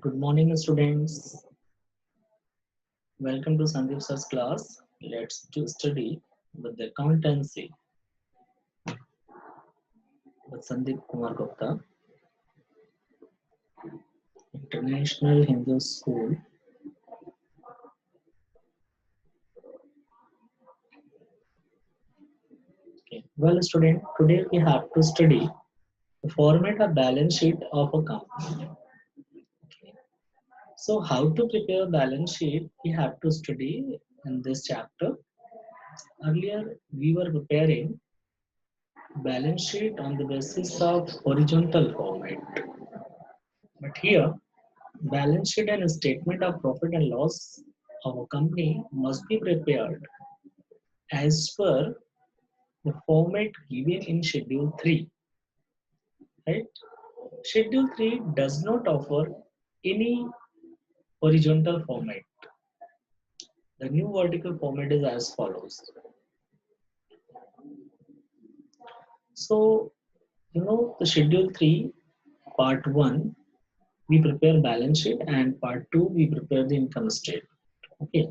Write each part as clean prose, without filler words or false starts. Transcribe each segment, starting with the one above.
Good morning, students. Welcome to Sandeep's class. Let's do study with the accountancy with Sandeep Kumar Gupta, International Hindu School. Okay. Well, student, today we have to study the format of balance sheet of a company. Okay. So, how to prepare a balance sheet? We have to study in this chapter. Earlier, we were preparing balance sheet on the basis of horizontal format, but here balance sheet and a statement of profit and loss of a company must be prepared as per the format given in Schedule 3. Right? Schedule 3 does not offer any horizontal format. The new vertical format is as follows. So, the Schedule 3, Part 1, we prepare balance sheet, and Part 2, we prepare the income statement. Okay.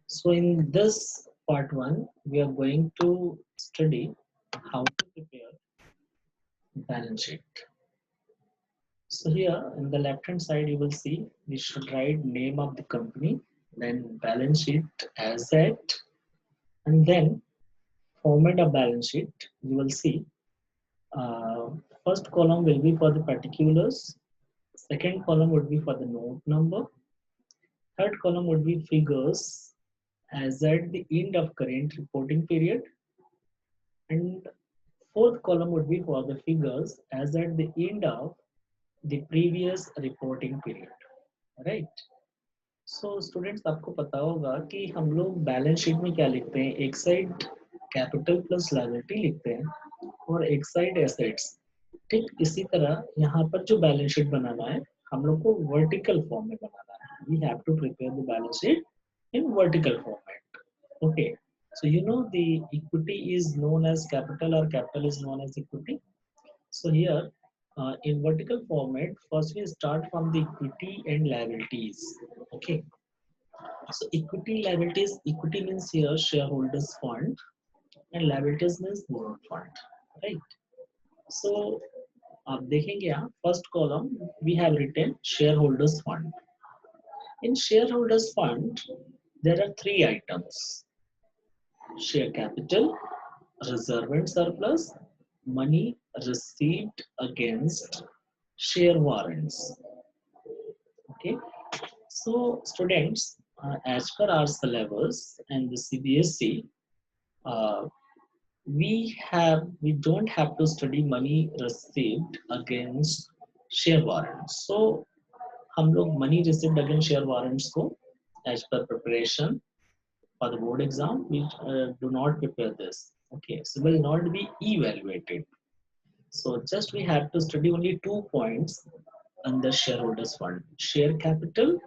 So in this part 1, we are going to study how to prepare balance sheet. So here in the left hand side, you will see we should write name of the company, then balance sheet asset, and then format of balance sheet. You will see uh, first column will be for the particulars, second column would be for the note number, third column would be figures as at the end of current reporting period, and fourth column would be for the figures as at the end of the previous reporting period, right? So students, आपको पता होगा कि हम लोग balance sheet में क्या लिखते हैं, एक साइड कैपिटल प्लस लायबिलिटी लिखते हैं और एक साइड एसेट्स। ठीक इसी तरह यहाँ पर जो बैलेंस शीट बनाना है हम लोग को वर्टिकल फॉर्म में बनाना है। We have to prepare the balance sheet in vertical format. Okay, so the equity is known as capital or capital is known as equity. So here in vertical format, first we start from the equity and liabilities. Okay, so equity liabilities, equity means here shareholders fund and liabilities means loan fund, right? So आप देखेंगे यहाँ first column we have written shareholders fund. In shareholders fund there are three items: share capital, reserve and surplus, money received against share warrants. Okay, so students, as per our syllabus and the CBSE, uh, we don't have to study money received against share warrants. So हम लोग money received against share warrants को as per preparation for the board exam, we do not prepare this. Okay, so will not be evaluated. So just we have to study only 2 points under shareholders fund: share capital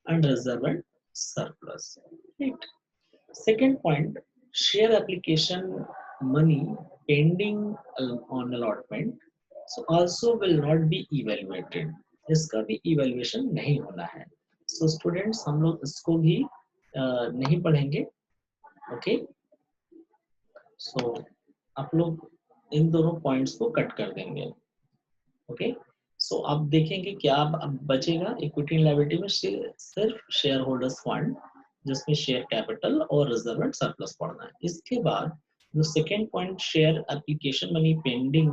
and reserve and surplus. Right. Second point: share application money pending on allotment. So also will not be evaluated. इसका भी evaluation नहीं होना है. So students, हम लोग इसको भी नहीं पढ़ेंगे. Okay, so आप लोग इन दोनों पॉइंट्स को कट कर देंगे. ओके, सो आप देखेंगे क्या अब बचेगा इक्विटी लायबिलिटी में सिर्फ शेयर होल्डर्स फंड, जिसमें शेयर कैपिटल और रिजर्व एंड सरप्लस पढ़ना है. इसके बाद जो second point share application money pending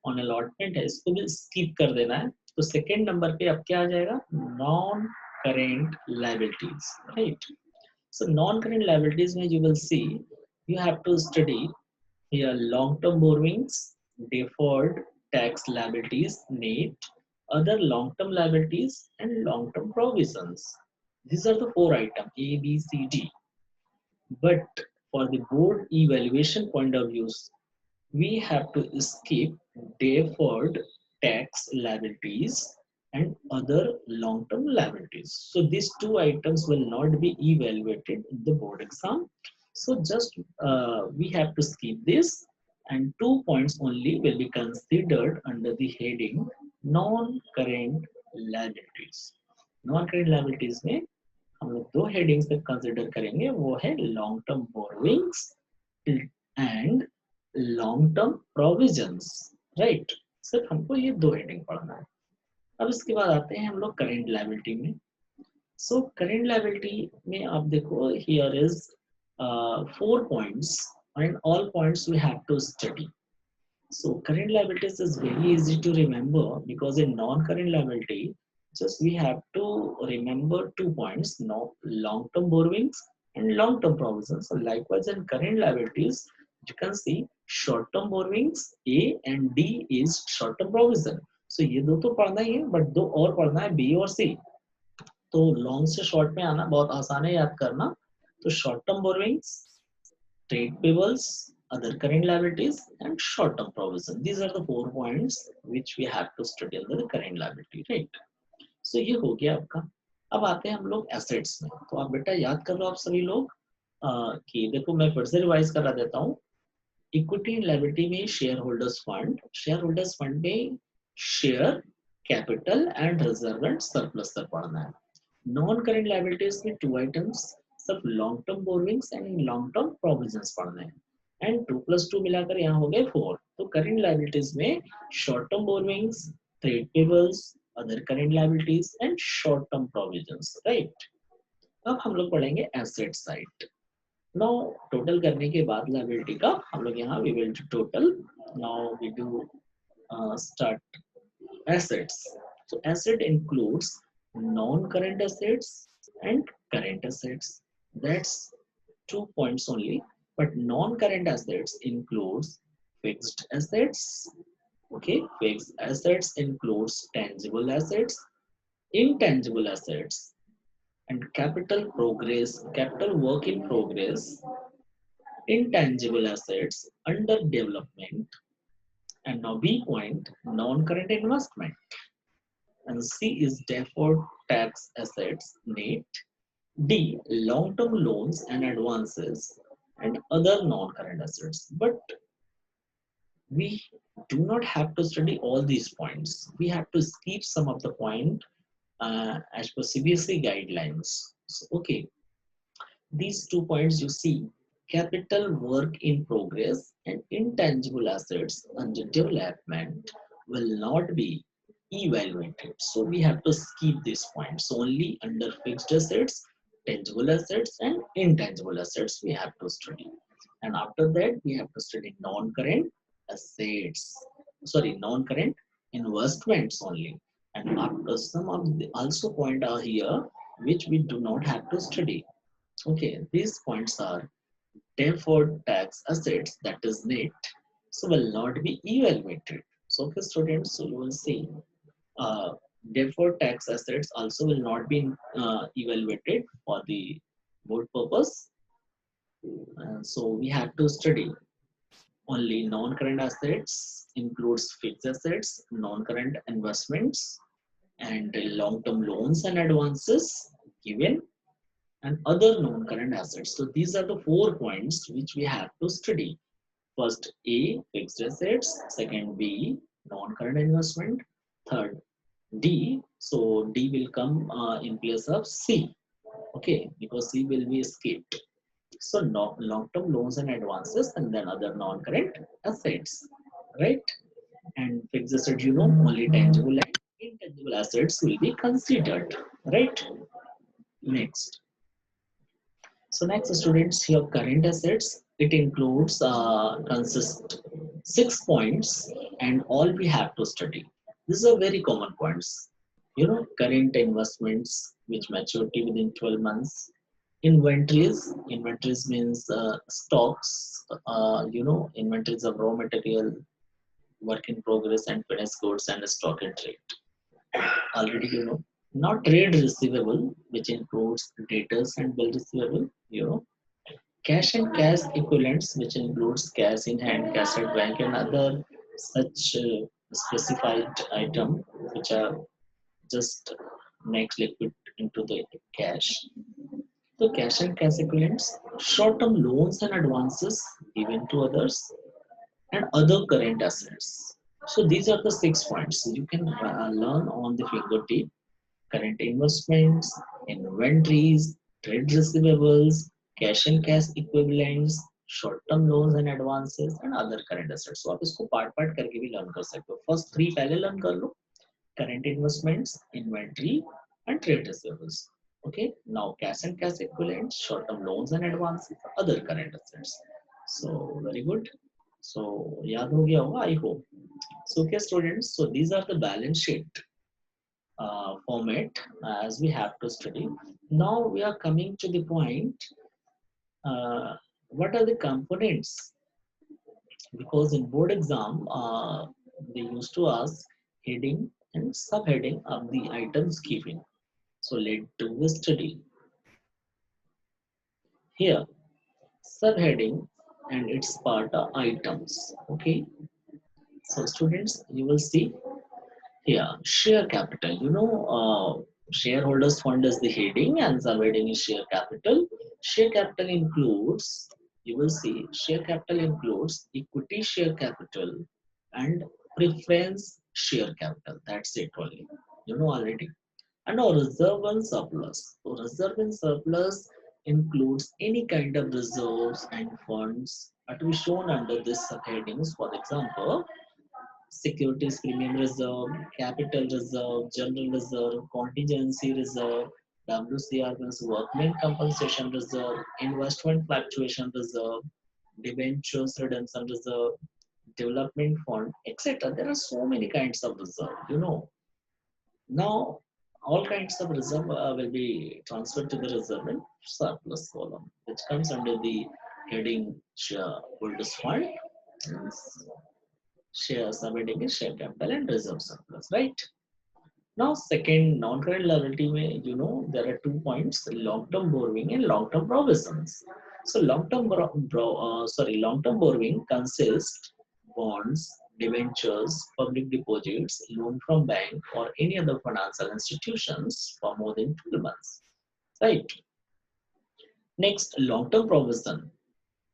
on allotment है, इसको भी स्किप कर देना है. तो सेकेंड नंबर पे अब क्या आ जाएगा, non current liabilities, right? So non current liabilities में you will see you have to study here long-term borrowings, deferred tax liabilities, net, other long-term liabilities, and long-term provisions. These are the four items A, B, C, D. But for the board evaluation point of view, we have to skip deferred tax liabilities and other long-term liabilities. So these two items will not be evaluated in the board exam. So just we have to skip this, and 2 points only will be considered under the heading non-current liabilities. Non current liabilities में हम लोग दो headings पे consider करेंगे, वो है long term borrowings and long term provisions, right. सिर्फ हमको ये दो हेडिंग पढ़ना है। अब इसके बाद आते हैं हम लोग करेंट लायबिलिटी में। सो करेंट लायबिलिटी में आप देखो, here is 4 points and all points we have to study. So current liabilities is very easy to remember because in non-current liability, just we have to remember 2 points: no long-term borrowings and long-term provisions. So likewise in current liabilities, you can see short-term borrowings A and D is short-term provision. So ये दो तो पढ़ना ही है, but दो और पढ़ना है B और C. तो लॉन्ग से शॉर्ट में आना बहुत आसान है याद करना। तो short term borrowings, trade payables, other current liabilities, and short-term provision. These are the 4 points which we have to study under the current liability, right? So ये हो गया आपका। अब आते हैं हम लोग एसेट्स में। तो आप बेटा याद कर लो आप सभी लोग कि देखो मैं फिर से रिवाइज करा देता हूँ। इक्विटी एंड लायबिलिटी में शेयर होल्डर्स फंड में share, capital and reserve and surplus तक पढ़ना है। नॉन करेंट लायबिलिटीज में 2 आइटम्स, सिर्फ long term borrowings and long term provisions पढ़ने हैं एंड 2+2 मिलाकर यहाँ हो गए 4। तो करेंट लायबिलिटीज में short term borrowings, trade payables, other current liabilities and short term provisions, right. अब हम लोग पढ़ेंगे एसेट साइड। नाउ टोटल करने के बाद लायबिलिटी का हम लोग यहाँ we will total. Now we do start assets. So asset includes non-current assets and current assets. That's 2 points only. But non-current assets includes fixed assets. Okay, fixed assets includes tangible assets, intangible assets, and capital work in progress, intangible assets under development, and now B point, non-current investment. And C is deferred tax assets net. D, long-term loans and advances and other non-current assets. But we do not have to study all these points. We have to skip some of the point as per CBSE guidelines. So, okay, these 2 points you see, capital work in progress and intangible assets under development will not be evaluated. So we have to skip these points. Only under fixed assets, tangible assets and intangible assets we have to study. And after that we have to study non-current assets. Sorry, non-current investments only. And after some of the also point are here which we do not have to study. Okay, these points are deferred tax assets, that is net, so will not be evaluated. So okay students, so you will see deferred tax assets also will not be evaluated for the board purpose. So we have to study only non-current assets, includes fixed assets, non-current investments, and long-term loans and advances given, and other non-current assets. So these are the 4 points which we have to study. First A, fixed assets. Second B, non-current investment. Third D. So D will come in place of C. Okay, because C will be skipped. So no, long-term loans and advances, and then other non-current assets, right? And fixed assets, you know, only tangible and intangible assets will be considered, right? Next. So next students, here current assets, it includes consist 6 points and all we have to study. These are very common points. You know, current investments which maturity within 12 months. Inventories means stocks, you know, inventories of raw material, work in progress and finished goods and stock and trade. Already you know. Not trade receivable, which includes debtors and bill receivable, you know. Cash and cash equivalents, which includes cash in hand, cash at bank, and other such specified item which are just next liquid into the cash. So cash and cash equivalents, short-term loans and advances given to others, and other current assets. So these are the 6 points you can learn on the fingertip. current investments, inventories, trade receivables, cash and cash equivalents, short-term loans and advances, and other current assets. So आप इसको part part करके भी learn कर सकते हो. First three पहले learn कर लो. Current investments, inventory, and trade receivables. Okay, now cash and cash equivalents, short-term loans and advances, other current assets. So very good. So याद हो गया होगा, I hope. So okay, students. So these are the balance sheet format as we have to study. Now we are coming to the point. What are the components? Because in board exam, they used to ask heading and subheading of the items given. So let's do the study. Here, subheading and its part are items. Okay. So students, you will see here share capital. Shareholders fund is the heading and subheading is share capital. Share capital includes, you will see, share capital includes equity share capital and preference share capital. That's it only. You know already. And our reserve and surplus. So reserve and surplus includes any kind of reserves and funds that to be shown under this subheadings. For example, securities premium reserve, capital reserve, general reserve, contingency reserve, WCR means workmen compensation reserve, investment fluctuation reserve, debentures redemption reserve, development fund, etc. There are so many kinds of reserve. Now, all kinds of reserve will be transferred to the reserve and surplus column, which comes under the heading shareholders fund, share subheading is share capital and reserve surplus, right? Now, second non-current liability, there are 2 points: long-term borrowing and long-term provisions. So, long-term borrowing consists bonds, debentures, public deposits, loan from bank or any other financial institutions for more than 12 months, right? Next, long-term provision.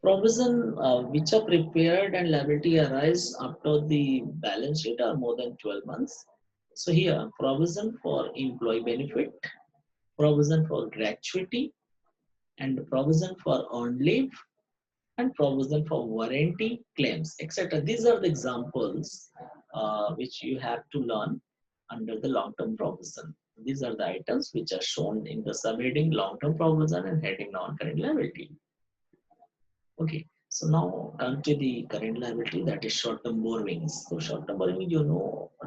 Provision which are prepared and liability arise after the balance sheet are more than 12 months. So here, provision for employee benefit, provision for gratuity, and provision for earned leave, and provision for warranty claims, etc. These are the examples which you have to learn under the long-term provision. These are the items which are shown in the subheading long-term provision and heading non-current liability. Okay, so now come to the current liability, that is short-term borrowings. So short-term borrowing,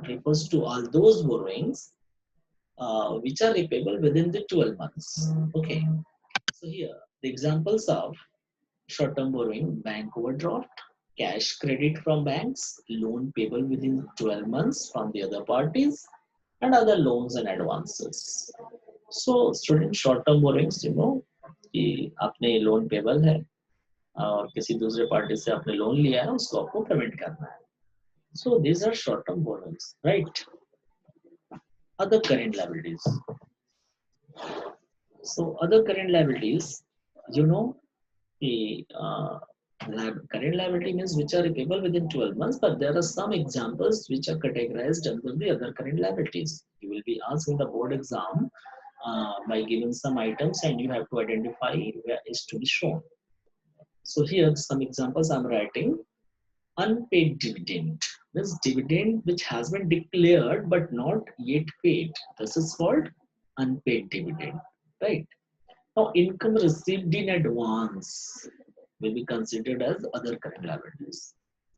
refers to all those borrowings which are repayable within the 12 months. Okay, so here the examples of short-term borrowing: bank overdraft, cash credit from banks, loan payable within 12 months from the other parties, and other loans and advances. So student, short-term borrowings, कि आपने loan payable है और किसी दूसरे party से आपने loan लिया है, उसको आपको पेमेंट करना है. So these are short-term borrowings, right? Other current liabilities. So other current liabilities, the current liability means which are repayable within 12 months, but there are some examples which are categorized under the other current liabilities. You will be asked in the board exam by giving some items and you have to identify where is to be shown. So here some examples I'm writing. Unpaid dividend means dividend which has been declared but not yet paid. This is called unpaid dividend, right? Now, income received in advance will be considered as other current liabilities.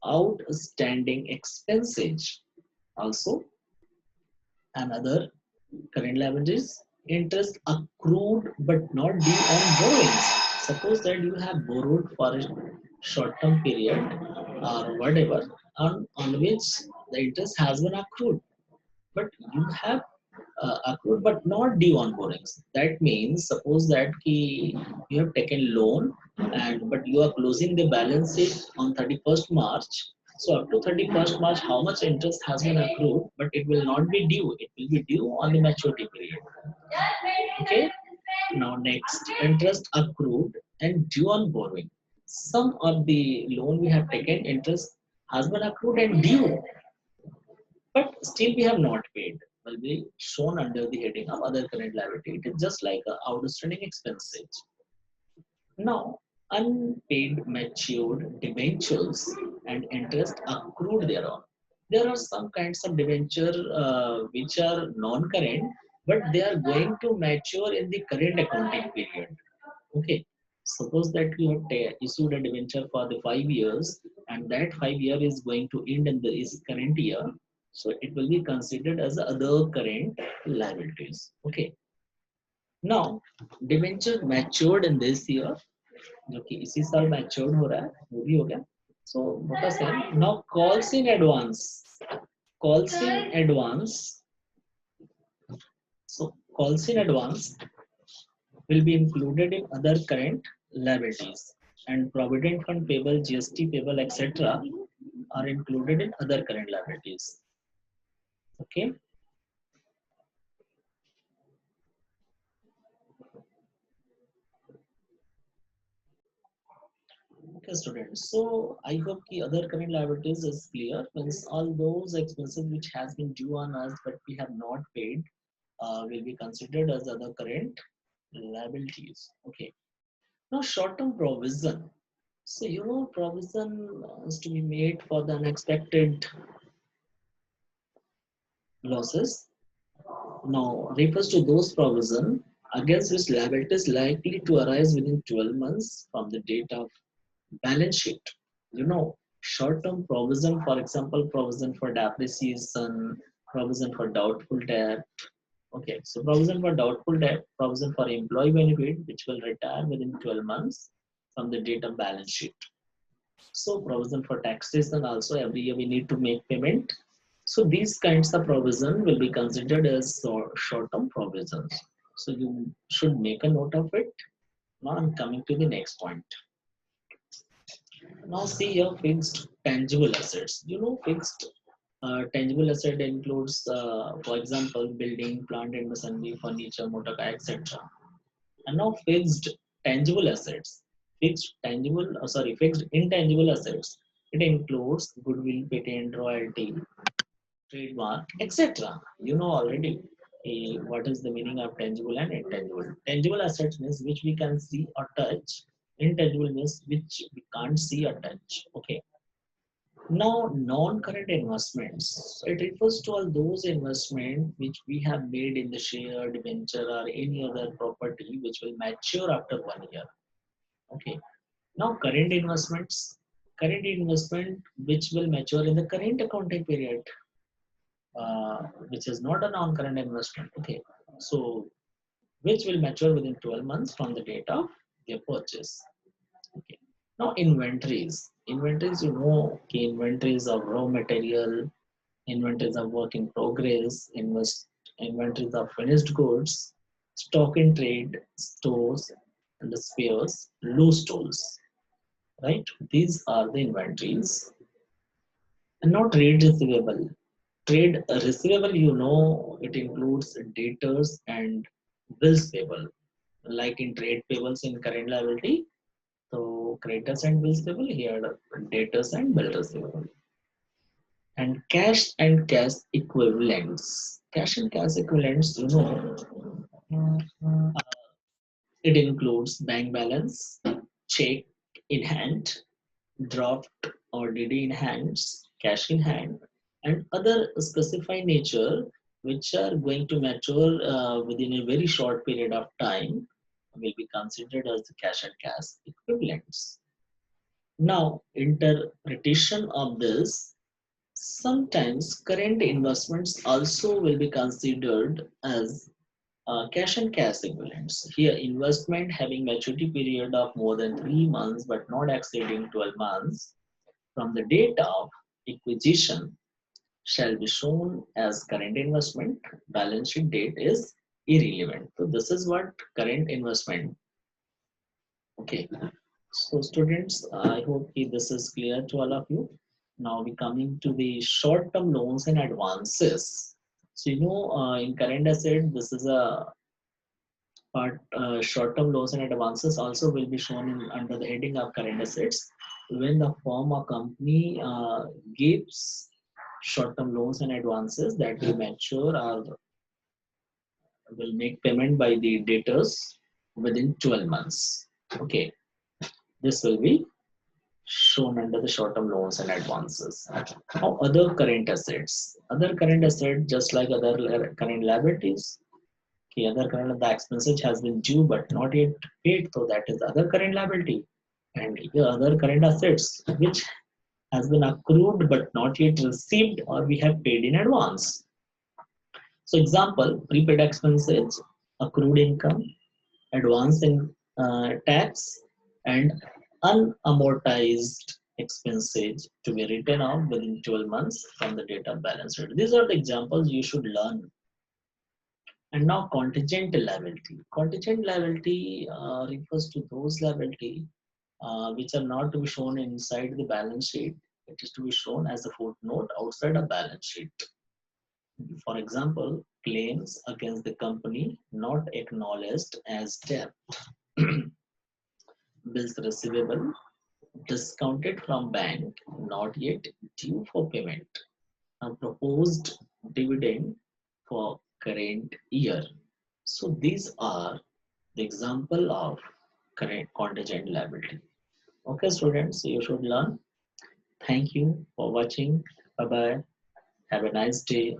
Outstanding expenses also another current liabilities. Interest accrued but not due on borrowings. Suppose that you have borrowed for a short-term period or whatever on which the interest has been accrued, but you have accrued but not due on borrowings. That means suppose that you have taken loan and but you are closing the balance sheet on 31st March. So up to 31st March, how much interest has been accrued, but it will not be due. It will be due on the maturity period. Okay. Now next, interest accrued and due on borrowing. Some of the loan we have taken, interest has been accrued and due, but still we have not paid. will be shown under the heading of other current liability. It is just like outstanding expenses. Now, unpaid matured debentures and interest accrued thereon. There are some kinds of debenture which are non-current, but they are going to mature in the current accounting period. Okay. Suppose that you have issued a debenture for the 5 years, and that 5 year is going to end in the is current year. So it will be considered as other current liabilities. Okay. Now, debenture matured in this year, जो कि इसी साल matured हो रहा है वो भी हो गया so what are saying now calls in advance so calls in advance will be included in other current liabilities and provident fund payable gst payable etc are included in other current liabilities. Okay. Okay, students. So I hope the other current liabilities is clear. Means all those expenses which has been due on us but we have not paid will be considered as other current liabilities. Okay. Now short-term provision. So provision is to be made for the unexpected losses. Now refers to those provision against which liability is likely to arise within 12 months from the date of balance sheet. Short-term provision, for example, provision for depreciation, provision for doubtful debt. Okay, so provision for doubtful debt, provision for employee benefit, which will retire within 12 months from the date of balance sheet. So provision for taxation also every year we need to make payment. So these kinds of provision will be considered as short-term provisions. So you should make a note of it. Now I'm coming to the next point. Now see your fixed tangible assets. Fixed tangible asset includes, for example, building, plant and machinery, furniture, motor car, etc. And now fixed tangible assets, fixed intangible assets. It includes goodwill, patent, royalty, trademark, etc. You know already what is the meaning of tangible and intangible. Tangible assets means which we can see or touch. Intangible means which we can't see or touch. Okay. Now, non-current investments. It refers to all those investments which we have made in the share, debenture, or any other property which will mature after 1 year. Okay. Now, current investments. Current investment which will mature in the current accounting period, which is not a non-current investment. Okay. So, which will mature within 12 months from the date of their purchase. Okay. Now, inventories. Inventories, inventories of raw material, inventories of work in progress, inventories of finished goods, stock in trade, stores, and the spares, loose tools, right? These are the inventories. And now trade receivable. Trade receivable, it includes debtors and bills payable. Like in trade payables in current liability, so creditors and bills payable, here debtors and bill receivable. And cash equivalents. Cash and cash equivalents, it includes bank balance, check in hand, draft or DD in hands, cash in hand, and other specified nature which are going to mature within a very short period of time will be considered as the cash and cash equivalents. Now, interpretation of this. Sometimes current investments also will be considered as cash and cash equivalents. Here, investment having maturity period of more than 3 months but not exceeding 12 months from the date of acquisition shall be shown as current investment. Balance sheet date is irrelevant. So this is what current investment. Okay. So students, I hope this is clear to all of you. Now we coming to the short-term loans and advances. So in current asset, this is a part. Short-term loans and advances also will be shown under the heading of current assets. When the firm or company gives short-term loans and advances that will mature or will make payment by the debtors within 12 months. Okay, this will be shown under the short-term loans and advances. Now, other current assets. Other current assets, just like other current liabilities. Okay, other current the expenses has been due but not yet paid, so that is other current liability. And the other current assets which has been accrued but not yet received or we have paid in advance. So example, prepaid expenses, accrued income, advance in tax, and unamortized expenses to be written off within 12 months from the date of balance sheet. These are the examples you should learn. And now contingent liability. Contingent liability refers to those liability which are not to be shown inside the balance sheet. It is to be shown as a footnote outside a balance sheet. For example, claims against the company not acknowledged as debt, bills receivable discounted from bank not yet due for payment, a proposed dividend for current year. So these are the example of current contingent liability. Okay, students, you should learn. Thank you for watching. Bye bye. Have a nice day.